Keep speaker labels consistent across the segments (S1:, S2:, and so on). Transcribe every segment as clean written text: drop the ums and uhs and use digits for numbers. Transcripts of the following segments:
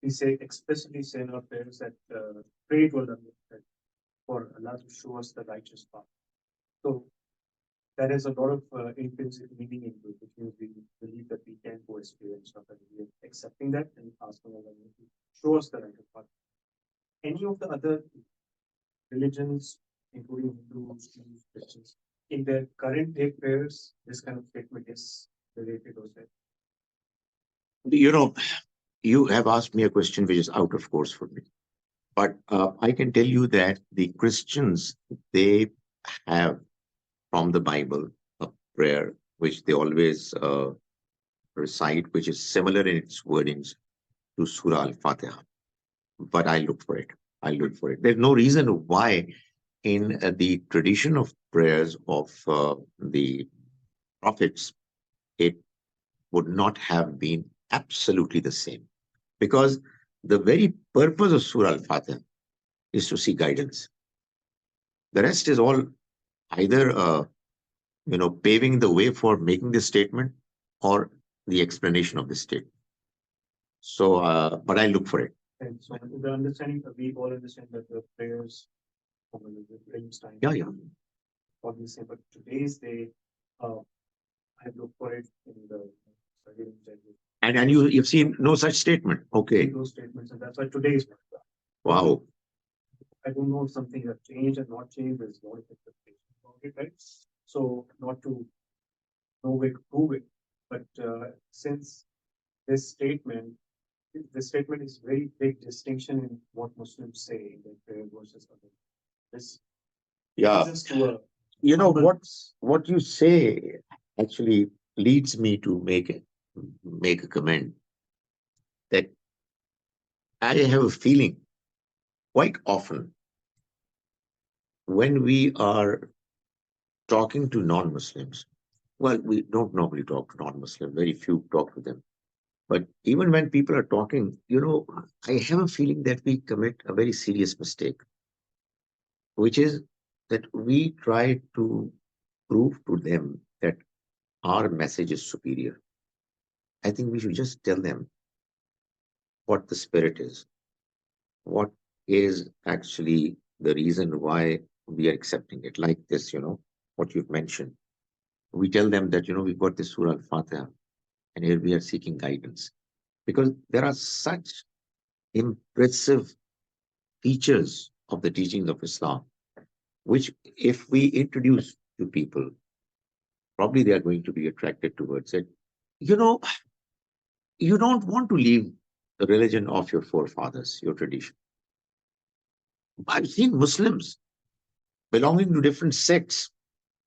S1: we say explicitly say in our prayers that pray to Allah that for Allah to show us the righteous path. So there is a lot of intrinsic meaning into it, which means we believe that we can co-experience and stuff, and we are accepting that and asking Allah to show us the righteous path. Any of the other religions, including Hindus, Jews, Christians, in their current day prayers, this kind of statement is related or said.
S2: You know, you have asked me a question which is out of course for me. But I can tell you that the Christians, they have from the Bible a prayer which they always recite, which is similar in its wordings to Surah Al-Fatiha. But I look for it. I look for it. There's no reason why in the tradition of prayers of the prophets, it would not have been absolutely the same. Because the very purpose of Surah Al-Fatiha is to see guidance. The rest is all either, paving the way for making this statement or the explanation of this statement. So, but I look for it.
S1: And so the understanding, we all understand that the prayers from the religious time.
S2: Yeah.
S1: Obviously, but today's day, I look for it in the
S2: and you've seen no such statement. Okay.
S1: Those statements, and that's why today's.
S2: Wow.
S1: I don't know if something has changed or not changed. There's a lot of expectation about it, right? So not to know way to prove it, but since this statement is very big distinction in what Muslims say in their prayer versus other. This,
S2: what you say actually leads me to make a comment that I have a feeling quite often when we are talking to non-Muslims, well, we don't normally talk to non-Muslims, very few talk to them. But even when people are talking, I have a feeling that we commit a very serious mistake, which is that we try to prove to them that our message is superior. I think we should just tell them what the spirit is, what is actually the reason why we are accepting it, like this, what you've mentioned. We tell them that, we've got this Surah Al-Fatiha, and here we are seeking guidance. Because there are such impressive features of the teachings of Islam, which if we introduce to people, probably they are going to be attracted towards it. You don't want to leave the religion of your forefathers, your tradition. I've seen Muslims belonging to different sects,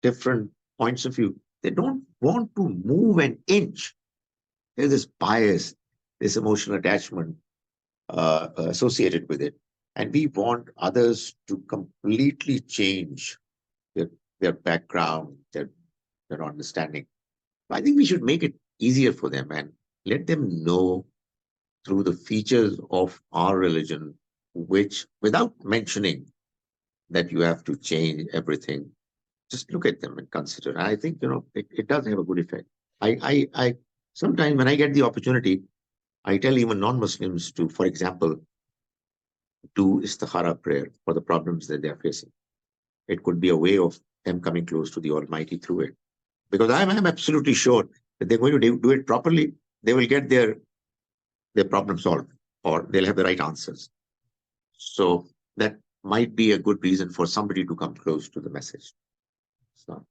S2: different points of view. They don't want to move an inch. There's this bias, this emotional attachment associated with it. And we want others to completely change their background, their understanding. I think we should make it easier for them and let them know through the features of our religion, which, without mentioning that you have to change everything, just look at them and consider. I think, it does have a good effect. I sometimes when I get the opportunity, I tell even non-Muslims to, for example, do istikhara prayer for the problems that they are facing. It could be a way of them coming close to the Almighty through it. Because I'm absolutely sure that they're going to do it properly, they will get their problem solved, or they'll have the right answers. So that might be a good reason for somebody to come close to the message. So.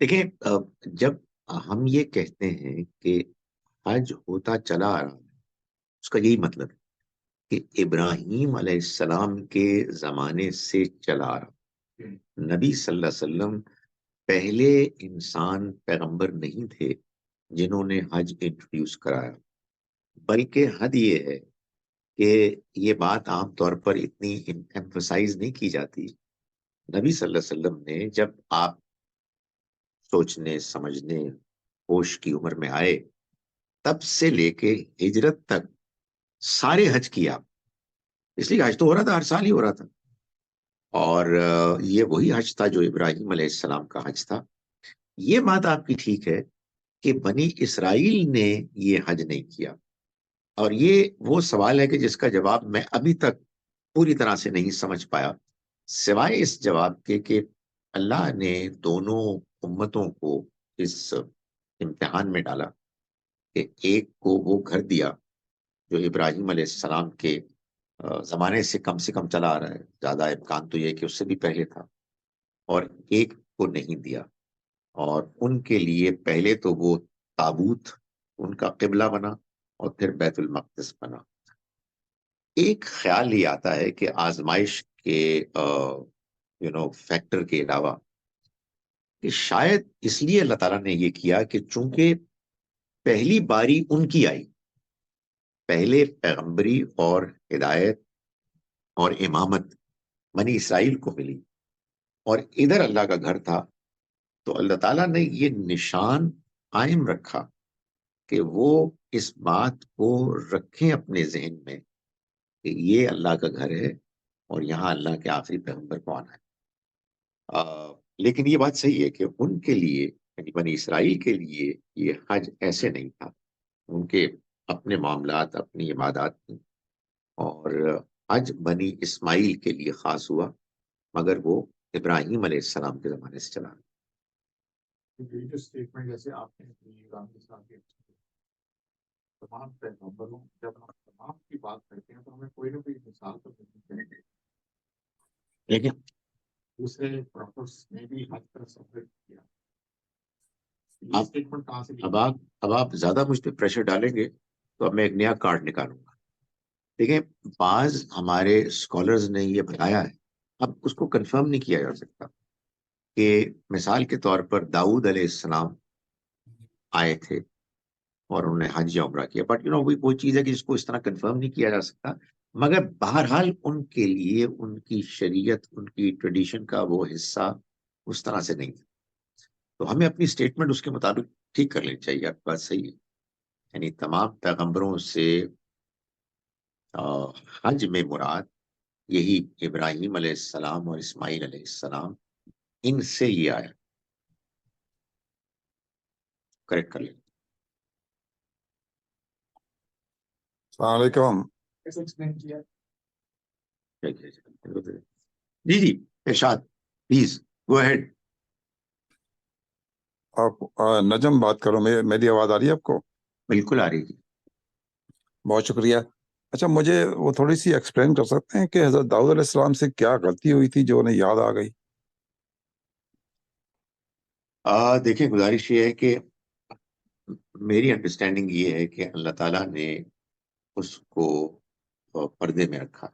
S2: देखिए, जब हम ये कहते हैं कि हज होता चला आ रहा है, उसका यही मतलब है कि इब्राहीम अलैहिस्सलाम के जमाने से चला आ रहा। नबी सल्लल्लाहु अलैहि वसल्लम पहले इंसान पैगंबर नहीं थे जिन्होंने हज इंट्रोड्यूस कराया, बल्कि हद ये है کہ یہ بات عام طور پر اتنی ایمفسائز نہیں کی جاتی. نبی صلی اللہ علیہ وسلم نے جب آپ سوچنے سمجھنے ہوش کی عمر میں آئے تب سے لے کے ہجرت تک سارے حج کیا. اس لیے حج تو ہو رہا تھا، ہر سال ہی ہو رہا تھا. اور یہ وہی حج تھا جو ابراہیم علیہ السلام کا حج تھا. یہ بات آپ کی ٹھیک ہے کہ بنی اسرائیل نے یہ حج نہیں کیا. اور یہ وہ سوال ہے کہ جس کا جواب میں ابھی تک پوری طرح سے نہیں سمجھ پایا، سوائے اس جواب کے کہ اللہ نے دونوں امتوں کو اس امتحان میں ڈالا کہ ایک کو وہ گھر دیا جو ابراہیم علیہ السلام کے زمانے سے کم چلا آ رہا ہے، زیادہ امکان تو یہ کہ اس سے بھی پہلے تھا، اور ایک کو نہیں دیا. اور ان کے لیے پہلے تو وہ تابوت ان کا قبلہ بنا اور پھر بیت المقدس بنا. ایک خیال یہ آتا ہے کہ آزمائش کے فیکٹر کے علاوہ کہ شاید اس لیے اللہ تعالیٰ نے یہ کیا کہ چونکہ پہلی باری ان کی آئی، پہلے پیغمبری اور ہدایت اور امامت بنی اسرائیل کو ملی، اور ادھر اللہ کا گھر تھا، تو اللہ تعالیٰ نے یہ نشان قائم رکھا کہ وہ اس بات کو رکھیں اپنے ذہن میں کہ یہ اللہ کا گھر ہے اور یہاں اللہ کے آخری پیغمبر کو آنا ہے. لیکن یہ بات صحیح ہے کہ ان کے لیے یعنی بنی اسرائیل کے لیے یہ حج ایسے نہیں تھا. ان کے اپنے معاملات، اپنی عبادات تھیں، اور حج بنی اسماعیل کے لیے خاص ہوا، مگر وہ ابراہیم علیہ السلام کے زمانے سے چلا.
S1: یہ جو اسٹیٹمنٹ جیسے آپ نے تمام پیغمبروں، جب ہم تمام کی بات کرتے ہیں تو ہمیں کوئی نہ کوئی مثال تو ملنی چاہیے.
S2: لیکن
S1: دوسرے پروفیٹس نے بھی حج کا سفر کیا. یہ
S2: آپ
S1: اسٹیٹمنٹ کہاں سے
S2: اب آپ زیادہ مجھ پہ پریشر ڈالیں گے تو اب میں ایک نیا کارڈ نکالوں گا. دیکھیں، بعض ہمارے اسکالرز نے یہ بتایا ہے، اب اس کو کنفرم نہیں کیا جا سکتا، کہ مثال کے طور پر داؤد علیہ السلام آئے تھے اور انہوں نے حج یا عمرہ کیا، بٹ وہ چیز ہے کہ جس کو اس طرح کنفرم نہیں کیا جا سکتا. مگر بہرحال ان کے لیے ان کی شریعت، ان کی ٹریڈیشن کا وہ حصہ اس طرح سے نہیں تھا. تو ہمیں اپنی اسٹیٹمنٹ اس کے مطابق ٹھیک کر لینی چاہیے. آپ کی بات صحیح ہے، یعنی تمام پیغمبروں سے حج میں مراد یہی ابراہیم علیہ السلام اور اسماعیل علیہ السلام، ان سے یہ آیا. کریکٹ کر لیں.
S3: السلام علیکم.
S1: ایکسپلین کیا.
S2: جی جی ارشاد، پلیز گو اہیڈ.
S3: آپ نجم بات کرو. میری آواز آ رہی ہے آپ کو؟
S2: بالکل آ رہی ہے.
S3: بہت شکریہ. اچھا، مجھے وہ تھوڑی سی ایکسپلین کر سکتے ہیں کہ حضرت داؤد علیہ السلام سے کیا غلطی ہوئی تھی جو انہیں یاد آ گئی؟
S2: دیکھیں، گزارش یہ ہے کہ میری انڈرسٹینڈنگ یہ ہے کہ اللہ تعالیٰ نے اس کو پردے میں رکھا،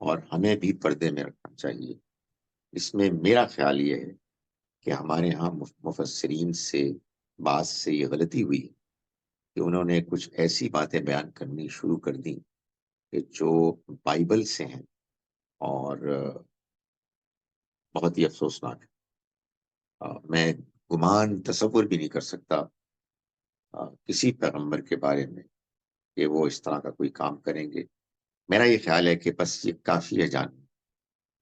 S2: اور ہمیں بھی پردے میں رکھنا چاہیے. اس میں میرا خیال یہ ہے کہ ہمارے ہاں مفسرین سے بعض سے یہ غلطی ہوئی کہ انہوں نے کچھ ایسی باتیں بیان کرنی شروع کر دی کہ جو بائبل سے ہیں، اور بہت ہی افسوسناک ہے. میں گمان تصور بھی نہیں کر سکتا کسی پیغمبر کے بارے میں کہ وہ اس طرح کا کوئی کام کریں گے. میرا یہ خیال ہے کہ بس یہ کافی ہے جاننا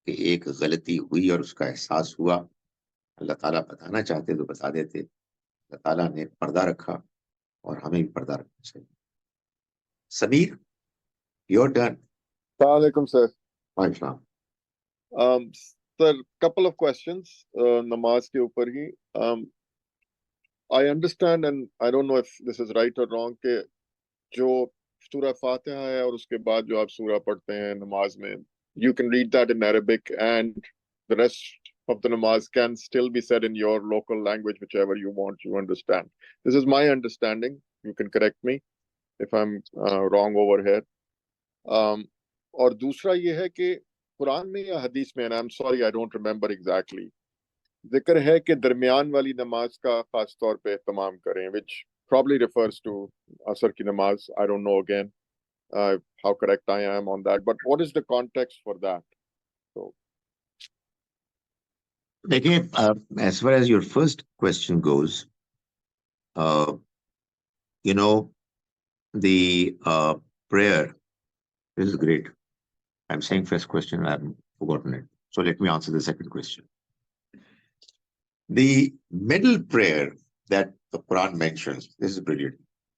S2: کہ ایک غلطی ہوئی اور اس کا احساس ہوا. اللہ تعالیٰ بتانا چاہتے تو بتا دیتے. اللہ تعالیٰ نے پردہ رکھا اور ہمیں بھی پردہ رکھنا چاہیے. Sameer, your turn.
S4: السلام علیکم سر.
S2: وعلیکم السلام.
S4: سر couple of questions نماز کے اوپر ہی. I understand and I don't know if this is right or wrong کہ جو سورہ فاتحہ ہے اور اس کے بعد جو آپ سورہ پڑھتے ہیں نماز میں, you can read that in Arabic and the rest of the namaz can still be said in your local language, whichever you want, you understand. This is my understanding. You can correct me if I'm wrong over here. اور دوسرا یہ ہے کہ قرآن میں یا حدیث میں, and I'm sorry I don't remember exactly, ذکر ہے کہ درمیان والی نماز کا خاص طور پہ اہتمام کریں, which probably refers to عصر کی نماز. I don't know again. how correct I am on that. But what is the context for that? So,
S2: Again, as far as your first question goes, uh, you know, the prayer, this is great. I'm saying first question, I've forgotten it. So let me answer the second question. The middle prayer that the Quran mentions, this is brilliant.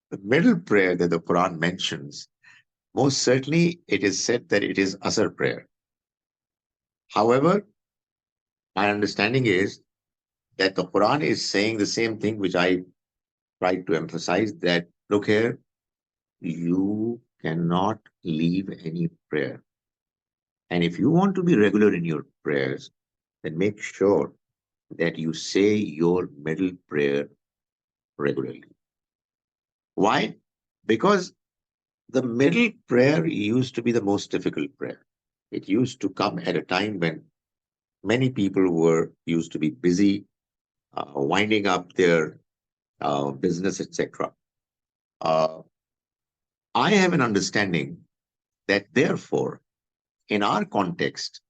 S2: The middle prayer that the Quran mentions, most certainly it is said that it is Asr prayer. However, my understanding is that the Quran is saying the same thing which I tried to emphasize, that look here, you cannot leave any prayer. And if you want to be regular in your prayers, then make sure that you say your middle prayer regularly. Why? Because the middle prayer used to be the most difficult prayer. It used to come at a time when many people used to be busy, winding up their business, etc. I have an understanding that therefore, in our context,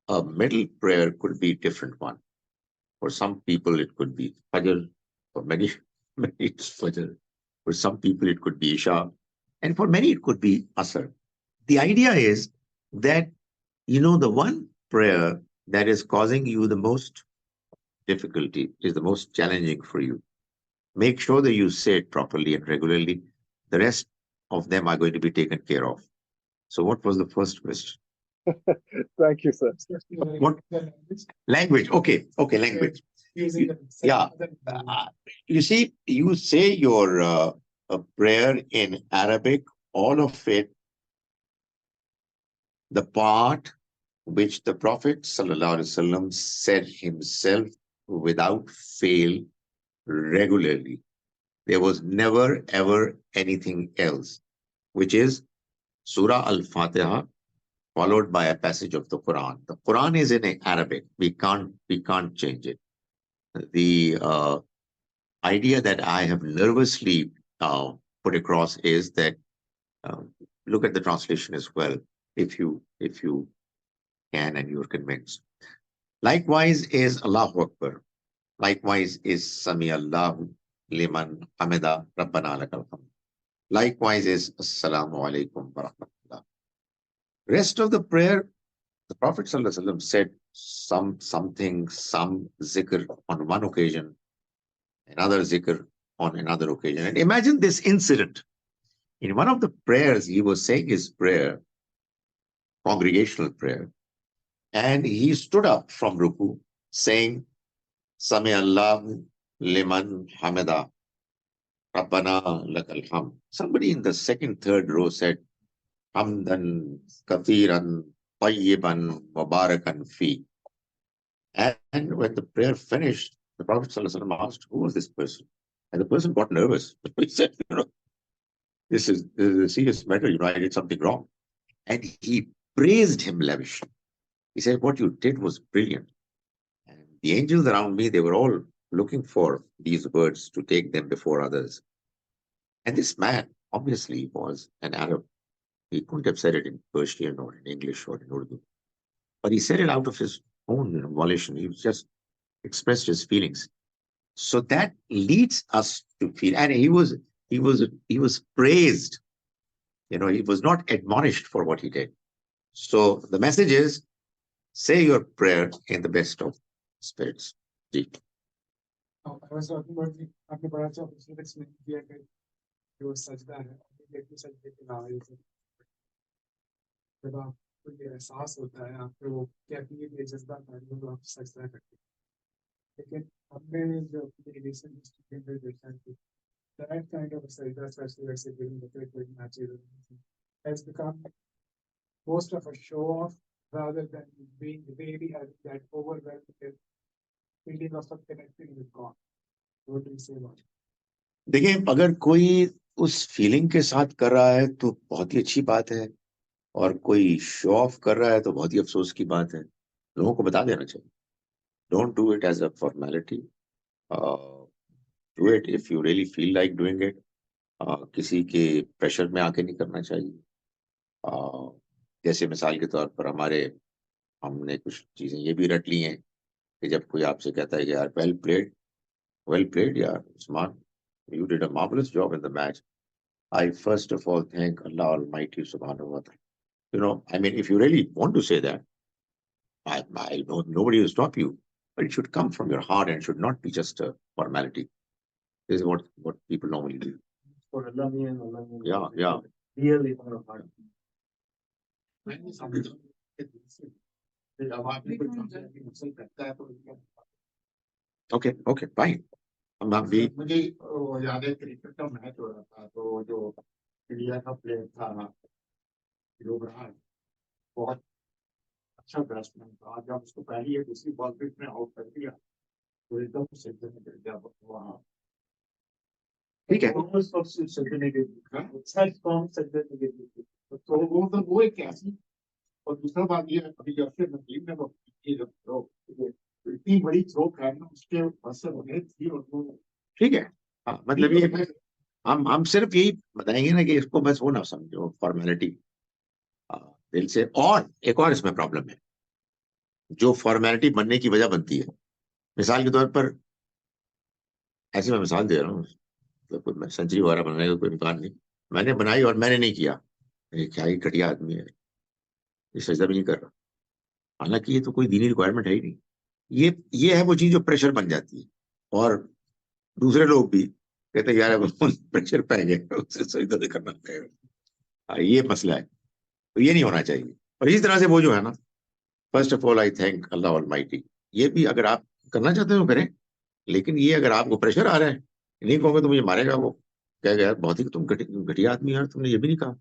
S2: a middle prayer could be a different one. For some people, it could be Fajr. For many, it's Fajr. For some people, it could be Isha. And for many, it could be Asr. The idea is that, the one prayer that is causing you the most difficulty, is the most challenging for you. Make sure that you say it properly and regularly. The rest of them are going to be taken care of. So what was the first question?
S4: thank you, sir.
S2: What? Language. Okay, language. Yeah. You see, you say your a prayer in Arabic, all of it, the part which the Prophet ﷺ said himself without fail regularly. There was never ever anything else, which is Surah Al-Fatiha, followed by a passage of the Quran. The Quran is in Arabic. We can't change it. The idea that I have nervously put across is that look at the translation as well, if you can and you're convinced. Likewise is Allahu Akbar. Likewise is Sami Allahu liman hamida Rabbana lakal hamd. Likewise is Assalamu alaikum wa rahmatullah. Rest of the prayer, the Prophet ﷺ said some zikr on one occasion, another zikr on another occasion. And imagine this incident. In one of the prayers, he was saying his prayer, congregational prayer, and he stood up from ruku saying, Sami Allah liman hamida Rabbana lakal hamd. Somebody in the second, third row said, Hamdan kathiran tayyiban mubarakan fi. And when the prayer finished, the Prophet ﷺ asked, who was this person? And the person got nervous. He said, this is a serious matter. I did something wrong. And he praised him lavishly. He said, what you did was brilliant. And the angels around me, they were all looking for these words to take them before others. And this man obviously was an Arab. He couldn't have said it in Persian or in English or in Urdu. But he said it out of his own volition. He just expressed his feelings. So that leads us to feel, and he was praised. He was not admonished for what he did. So the message is, say your prayer in the best of spirits.
S5: I was talking about the आपने पढ़ा था उसमें explain किया कि जो सजदा है देखिए सजदे के नाम जब आपको ये एहसास होता है आपको वो कैफियत ये जज्बा तारी हो तो आप सजदा करते हैं लेकिन हमने जो अपनी रिलेशन में देखा है कि that kind of a sajda, especially let's say during the cricket matches, has become most of a show off rather than being really having that overwhelming feeling of connecting with God. What do you say about it?
S2: देखिए, अगर कोई उस feeling के साथ कर रहा है तो बहुत ही अच्छी बात है, और कोई शो ऑफ कर रहा है तो बहुत ही अफसोस की बात है. लोगों को बता देना चाहिए. Don't do it as a formality. Do it if you really feel like doing it. کسی کے پریشر میں آ کے نہیں کرنا چاہیے. جیسے مثال کے طور پر ہم نے کچھ چیزیں یہ بھی رٹ لی ہیں کہ جب کوئی آپ سے کہتا ہے کہ یار ویل پلیڈ یار عثمان, you did a marvelous job in the match. I first of all thank Allah Almighty subhanahu wa ta'ala. You know, I mean, if you really want to say that, I know nobody will stop you, but it should come from your heart and should not be just a formality. This is what people normally do.
S1: For Allah me and Allah me.
S2: Yeah.
S1: Really for a heart.
S5: میں نہیں سمجھتا کہ دوسرے جب آدمی کو جانتا ہے کہ مسئلہ کرتا ہے تو
S2: Okay, fine. ہم بھی
S5: مجھے یاد ہے کرکٹ کا میچ ہو رہا تھا تو جو انڈیا کا پلیئر تھا یوگراج بہت اچھا بیٹسمین تھا. جب اس کو پہلی یا دوسری بال پہ میں آؤٹ کر دیا تو ایک دم سجدے میں گر گیا وہاں.
S2: ٹھیک ہے.
S1: Almost of سجدے میں گر گیا. Such form سجدے میں گر گئی.
S5: تو وہ ایک ایسی. اور دوسرا بات یہ ہے ابھی جب سے نظیم نے وہ اتنی بڑی تھرو کرنا اس کے اثر ہونے تھی اور وہ
S2: ٹھیک ہے. مطلب یہ ہم صرف یہی بتائیں گے نا کہ اس کو بس وہ نہ سمجھو فارمیلٹی دل سے. اور ایک اور اس میں پرابلم ہے جو فارمیلٹی بننے کی وجہ بنتی ہے. مثال کے طور پر ایسے میں مثال دے رہا ہوں, کوئی سنچری وغیرہ بنانے کا کوئی امکان نہیں, میں نے بنائی اور میں نے نہیں کیا, کیا ہی گھٹیا آدمی ہے, یہ سجدہ بھی نہیں کر رہا. حالانکہ یہ تو کوئی دینی ریکوائرمنٹ ہے ہی نہیں. یہ ہے وہ چیز جو پریشر بن جاتی ہے, اور دوسرے لوگ بھی کہتے ہیں یار پریشر پہ گئے اسے سجدہ کرنا پڑے گا. یہ مسئلہ ہے, تو یہ نہیں ہونا چاہیے. اور اسی طرح سے وہ جو ہے نا, first of all I thank Allah Almighty, یہ بھی اگر آپ کرنا چاہتے ہیں تو کریں, لیکن یہ اگر آپ کو پریشر آ رہا ہے نہیں کہو گے تو مجھے مارے گا, وہ کہہ گیا بہت ہی تم گھٹیا آدمی یار, تم نے یہ بھی نہیں کہا.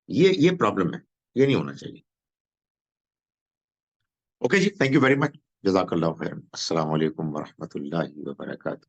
S2: یہ پرابلم ہے, یہ نہیں ہونا چاہیے. اوکے جی, تھینک یو ویری مچ, جزاک اللہ خیر. السلام علیکم ورحمۃ اللہ وبرکاتہ.